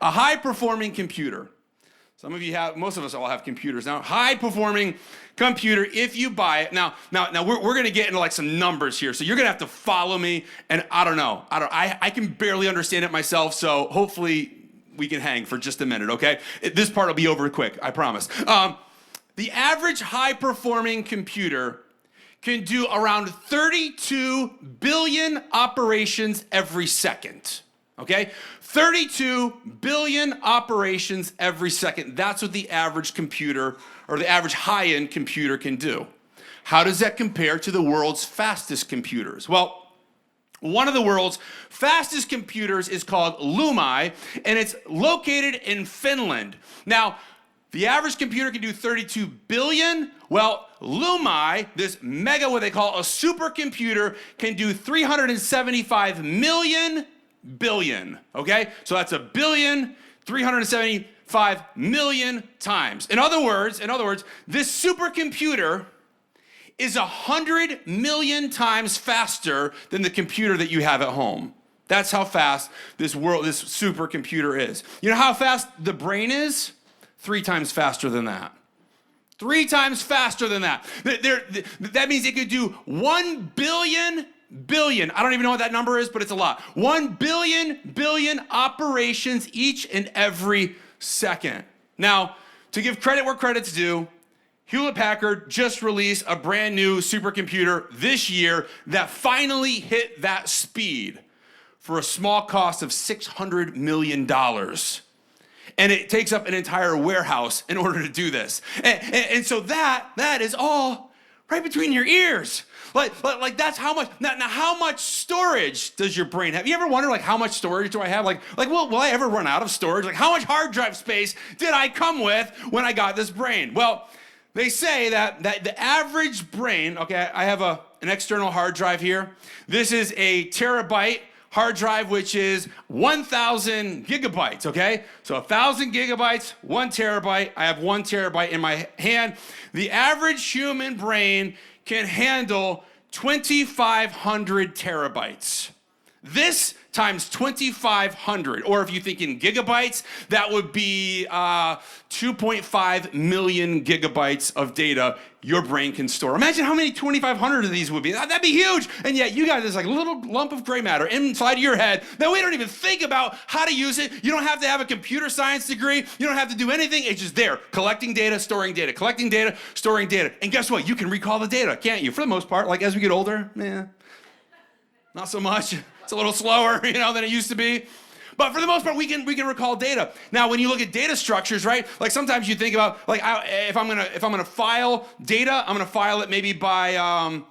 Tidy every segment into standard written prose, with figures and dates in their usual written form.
A high-performing computer. Some of you have, most of us all have computers now. High-performing computer, if you buy it. Now we're going to get into like some numbers here, so you're going to have to follow me, and I don't know. I can barely understand it myself, so hopefully we can hang for just a minute, okay? This part will be over quick, I promise. The average high-performing computer can do around 32 billion operations every second, okay? 32 billion operations every second. That's what the average computer, or the average high-end computer can do. How does that compare to the world's fastest computers? Well, one of the world's fastest computers is called Lumi, and it's located in Finland. Now, the average computer can do 32 billion. Well, Lumi, this mega, what they call a supercomputer, can do 375 million billion, okay? So that's a billion, 375 million times. In other words, this supercomputer is 100 million times faster than the computer that you have at home. That's how fast this supercomputer is. You know how fast the brain is? 3 times faster than that. 3 times faster than that. That means it could do 1 billion. I don't even know what that number is, but it's a lot. 1 billion operations each and every second. Now, to give credit where credit's due, Hewlett-Packard just released a brand new supercomputer this year that finally hit that speed for a small cost of $600 million. And it takes up an entire warehouse in order to do this. And so that is all right between your ears. Like that's how much. Now how much storage does your brain have? You ever wonder like how much storage do I have? Like will I ever run out of storage? Like how much hard drive space did I come with when I got this brain? Well, they say that the average brain, okay, I have an external hard drive here. This is a terabyte hard drive, which is 1,000 gigabytes, okay? So 1,000 gigabytes, 1 terabyte. I have 1 terabyte in my hand. The average human brain can handle 2,500 terabytes. This times 2,500, or if you think in gigabytes, that would be 2.5 million gigabytes of data your brain can store. Imagine how many 2,500 of these would be. That'd be huge. And yet you got this like little lump of gray matter inside your head that we don't even think about how to use it. You don't have to have a computer science degree. You don't have to do anything. It's just there, collecting data, storing data, collecting data, storing data. And guess what? You can recall the data, can't you? For the most part, like as we get older, not so much. It's a little slower, than it used to be. But for the most part, we can recall data. Now, when you look at data structures, right? Like sometimes you think about, like, if I'm gonna file data, I'm gonna file it maybe by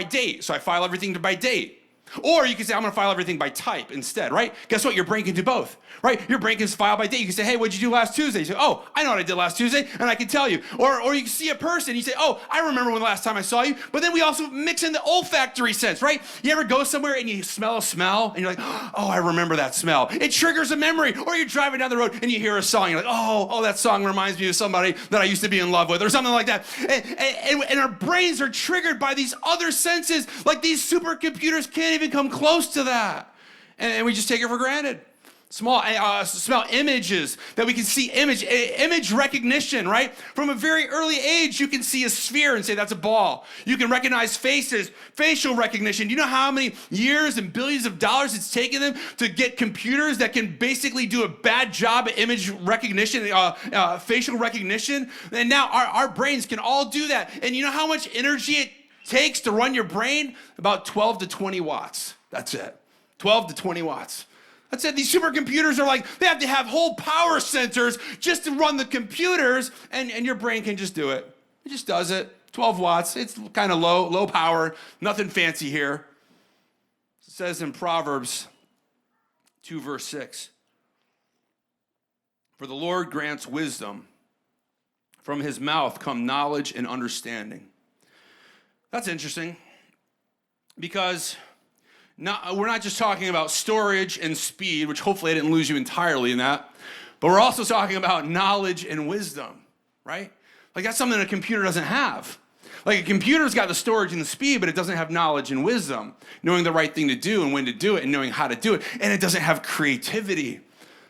date. So I file everything by date. Or you can say, I'm gonna file everything by type instead, right? Guess what? Your brain can do both, right? Your brain can file by date. You can say, hey, what'd you do last Tuesday? You say, oh, I know what I did last Tuesday, and I can tell you. Or you can see a person, you say, oh, I remember when the last time I saw you. But then we also mix in the olfactory sense, right? You ever go somewhere and you smell a smell, and you're like, oh, I remember that smell. It triggers a memory. Or you're driving down the road and you hear a song, you're like, oh, that song reminds me of somebody that I used to be in love with, or something like that. And our brains are triggered by these other senses, like these supercomputers can't even come close to that. And we just take it for granted. Small images that we can see, image recognition, right? From a very early age, you can see a sphere and say that's a ball. You can recognize faces, facial recognition. Do you know how many years and billions of dollars it's taken them to get computers that can basically do a bad job at image recognition, facial recognition? And now our brains can all do that. And you know how much energy it takes to run your brain? About 12 to 20 watts. That's it. 12 to 20 watts. That's it. These supercomputers are like, they have to have whole power centers just to run the computers, and your brain can just do it. It just does it. 12 watts. It's kind of low power. Nothing fancy here. It says in Proverbs 2 verse 6, for the Lord grants wisdom. From his mouth come knowledge and understanding. That's interesting, because we're not just talking about storage and speed, which hopefully I didn't lose you entirely in that, but we're also talking about knowledge and wisdom, right? Like that's something a computer doesn't have. Like a computer's got the storage and the speed, but it doesn't have knowledge and wisdom, knowing the right thing to do and when to do it and knowing how to do it. And it doesn't have creativity.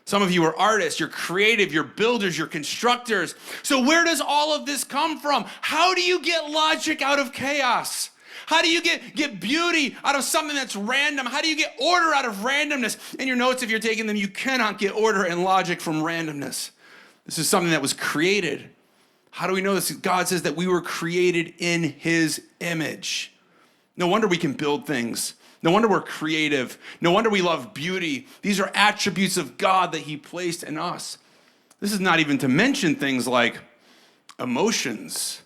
Some of you are artists, you're creative, you're builders, you're constructors. So where does all of this come from? How do you get logic out of chaos? How do you get beauty out of something that's random? How do you get order out of randomness? In your notes, if you're taking them, you cannot get order and logic from randomness. This is something that was created. How do we know this? God says that we were created in his image. No wonder we can build things. No wonder we're creative. No wonder we love beauty. These are attributes of God that he placed in us. This is not even to mention things like emotions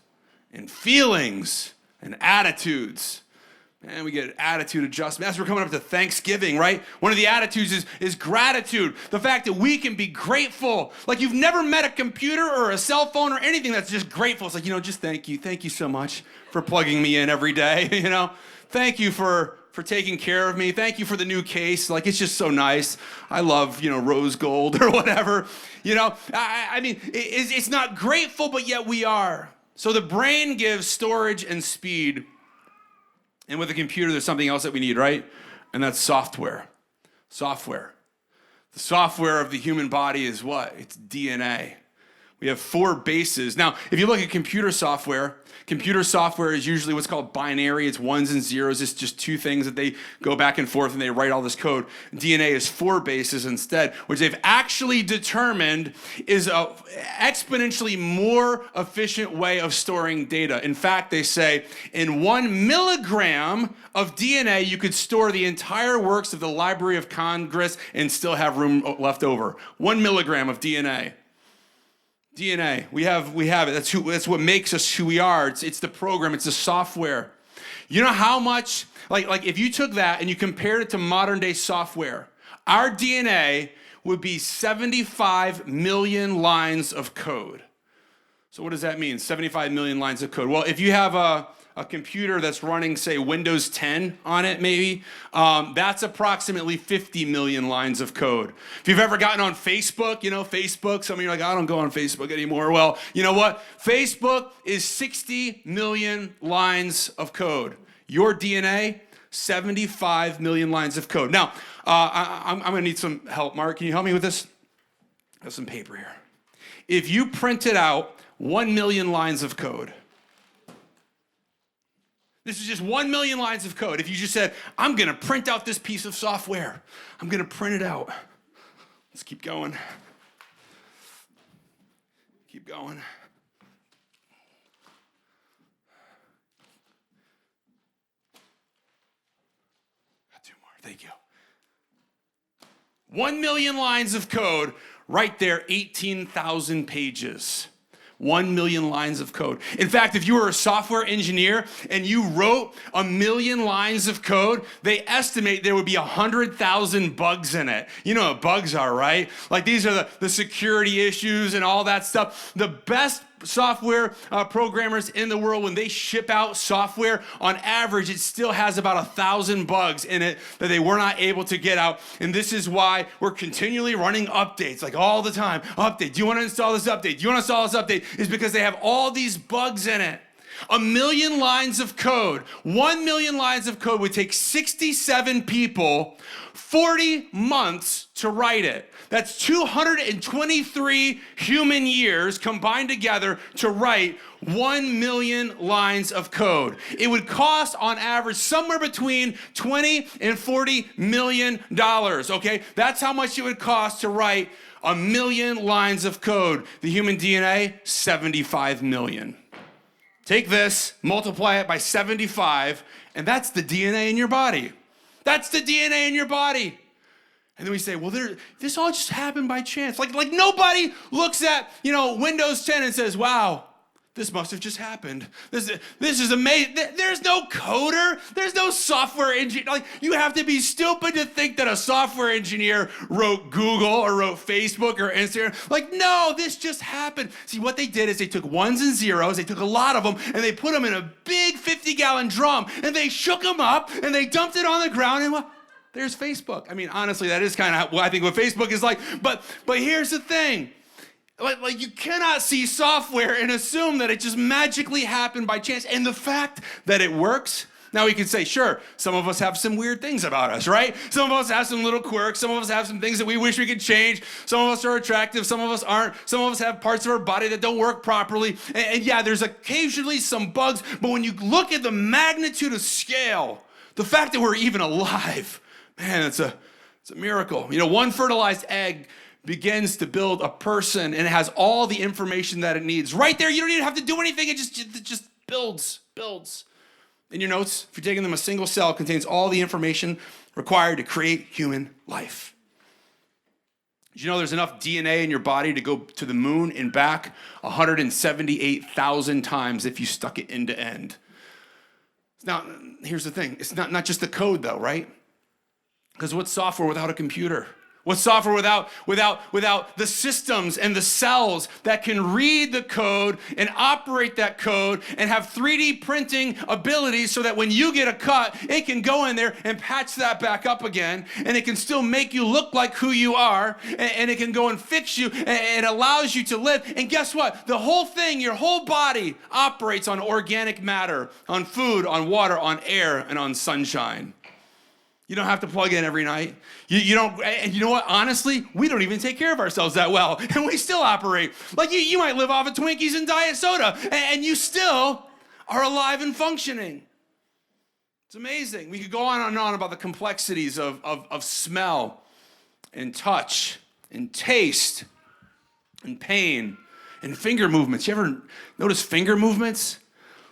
and feelings and attitudes. Man, we get attitude adjustment. As we're coming up to Thanksgiving, right? One of the attitudes is gratitude. The fact that we can be grateful. Like you've never met a computer or a cell phone or anything that's just grateful. It's like, just thank you. Thank you so much for plugging me in every day, Thank you for taking care of me. Thank you for the new case. Like, it's just so nice. I love, rose gold or whatever. It's not grateful, but yet we are. So the brain gives storage and speed. And with a computer, there's something else that we need, right? And that's software. Software. The software of the human body is what? It's DNA. We have 4 bases. Now, if you look at computer software is usually what's called binary. It's ones and zeros. It's just 2 things that they go back and forth and they write all this code. DNA is 4 bases instead, which they've actually determined is an exponentially more efficient way of storing data. In fact, they say in 1 milligram of DNA, you could store the entire works of the Library of Congress and still have room left over. 1 milligram of DNA. DNA, we have it. That's what makes us who we are. It's the program, it's the software. You know how much, like if you took that and you compared it to modern day software, our DNA would be 75 million lines of code. So what does that mean? 75 million lines of code. Well, if you have a computer that's running, say, Windows 10 on it, maybe, that's approximately 50 million lines of code. If you've ever gotten on Facebook, Facebook, some of you are like, I don't go on Facebook anymore. Well, you know what? Facebook is 60 million lines of code. Your DNA, 75 million lines of code. Now, I'm going to need some help. Mark, can you help me with this? I have some paper here. If you printed out 1 million lines of code, this is just 1 million lines of code. If you just said, I'm going to print out this piece of software. I'm going to print it out. Let's keep going. Keep going. Got 2 more. Thank you. 1 million lines of code, right there, 18,000 pages. 1 million lines of code. In fact, if you were a software engineer and you wrote 1 million lines of code, they estimate there would be 100,000 bugs in it. You know what bugs are, right? Like these are the security issues and all that stuff. The best software programmers in the world, when they ship out software, on average, it still has about 1,000 bugs in it that they were not able to get out. And this is why we're continually running updates, like all the time. Update. Do you want to install this update? Do you want to install this update? Is because they have all these bugs in it. 1 million lines of code. 1 million lines of code would take 67 people 40 months to write it. That's 223 human years combined together to write 1 million lines of code. It would cost on average somewhere between 20 and 40 million dollars, okay? That's how much it would cost to write 1 million lines of code. The human DNA, 75 million. Take this, multiply it by 75, and that's the DNA in your body. That's the DNA in your body. And then we say, well, this all just happened by chance. Like nobody looks at, Windows 10 and says, wow, this must have just happened. This is amazing. There's no coder. There's no software engineer. Like, you have to be stupid to think that a software engineer wrote Google or wrote Facebook or Instagram. Like, no, this just happened. See, what they did is they took ones and zeros, they took a lot of them, and they put them in a big 50-gallon drum, and they shook them up, and they dumped it on the ground, and there's Facebook. I mean, honestly, that is kind of what I think what Facebook is like. But here's the thing. Like you cannot see software and assume that it just magically happened by chance. And the fact that it works Now we could say, sure, some of us have some weird things about us, right? Some of us have some little quirks. Some of us have some things that we wish we could change. Some of us are attractive. Some of us aren't. Some of us have parts of our body that don't work properly. And yeah, there's occasionally some bugs, but when you look at the magnitude of scale, the fact that we're even alive, man, it's a miracle. One fertilized egg begins to build a person, and it has all the information that it needs. Right there, you don't even have to do anything. It just builds. In your notes, if you're taking them, a single cell contains all the information required to create human life. Did you know there's enough DNA in your body to go to the moon and back 178,000 times if you stuck it end to end? Now, here's the thing. It's not just the code, though, right? Because what's software without a computer? What's software without the systems and the cells that can read the code and operate that code and have 3D printing abilities so that when you get a cut, it can go in there and patch that back up again, and it can still make you look like who you are, and it can go and fix you, and it allows you to live. And guess what? The whole thing, your whole body operates on organic matter, on food, on water, on air, and on sunshine. You don't have to plug in every night. You don't, and you know what? Honestly, we don't even take care of ourselves that well, and we still operate. Like you might live off of Twinkies and diet soda, and you still are alive and functioning. It's amazing. We could go on and on about the complexities of smell and touch and taste and pain and finger movements. You ever notice finger movements?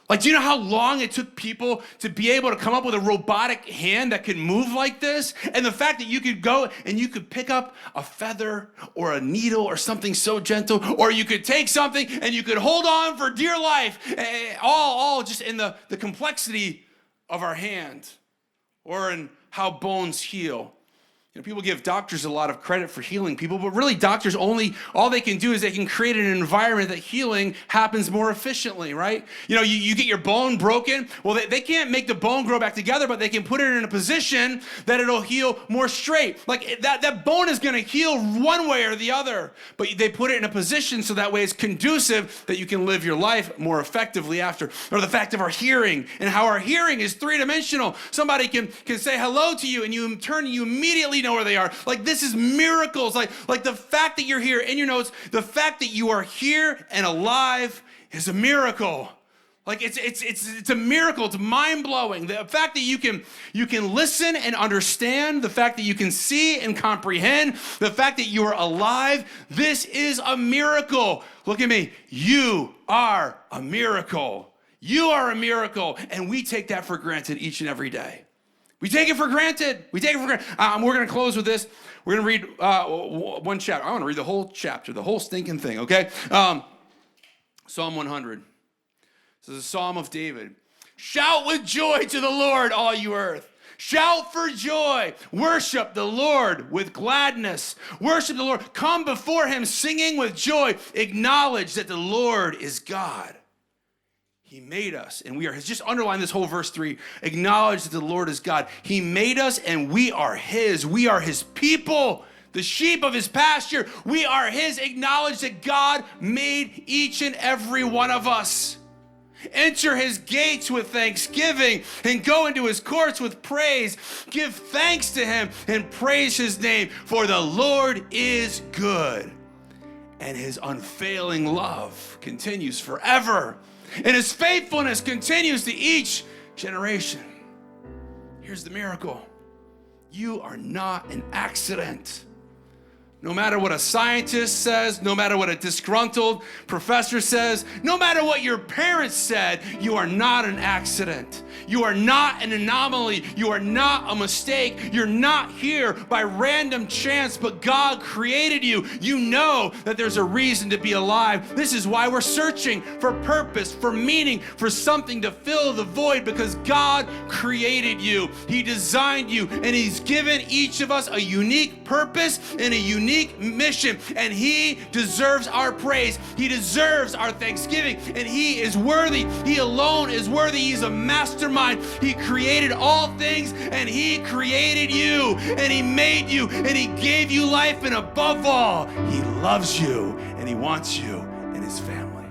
Like, do you know how long it took people to be able to come up with a robotic hand that could move like this? And the fact that you could go and you could pick up a feather or a needle or something so gentle, or you could take something and you could hold on for dear life, all just in the complexity of our hand, or in how bones heal. People give doctors a lot of credit for healing people, but really doctors all they can do is they can create an environment that healing happens more efficiently, right? You get your bone broken. Well, they can't make the bone grow back together, but they can put it in a position that it'll heal more straight. Like that bone is going to heal one way or the other, but they put it in a position so that way it's conducive that you can live your life more effectively after. Or the fact of our hearing and how our hearing is three-dimensional. Somebody can say hello to you and you immediately know where they are. Like, this is miracles. Like the fact that you're here, in your notes, the fact that you are here and alive is a miracle. Like it's a miracle. It's mind-blowing. The fact that you can listen and understand, the fact that you can see and comprehend, the fact that you are alive, this is a miracle. Look at me. You are a miracle. You are a miracle. And we take that for granted each and every day. We take it for granted. We're going to close with this. We're going to read one chapter. I want to read the whole chapter, the whole stinking thing, okay? Psalm 100. This is a psalm of David. Shout with joy to the Lord, all you earth. Shout for joy. Worship the Lord with gladness. Worship the Lord. Come before him singing with joy. Acknowledge that the Lord is God. He made us, and we are his. Just underline this whole verse 3. Acknowledge that the Lord is God. He made us, and we are his. We are his people, the sheep of his pasture. We are his. Acknowledge that God made each and every one of us. Enter his gates with thanksgiving and go into his courts with praise. Give thanks to him and praise his name, for the Lord is good, and his unfailing love continues forever. And his faithfulness continues to each generation. Here's the miracle. You are not an accident. No matter what a scientist says, no matter what a disgruntled professor says, no matter what your parents said, you are not an accident. You are not an anomaly. You are not a mistake. You're not here by random chance, but God created you. You know that there's a reason to be alive. This is why we're searching for purpose, for meaning, for something to fill the void, because God created you. He designed you, and he's given each of us a unique purpose and a unique mission, and he deserves our praise. He deserves our thanksgiving, and he is worthy. He alone is worthy. He's a mastermind. He created all things, and he created you, and he made you, and he gave you life, and above all, he loves you, and he wants you in his family.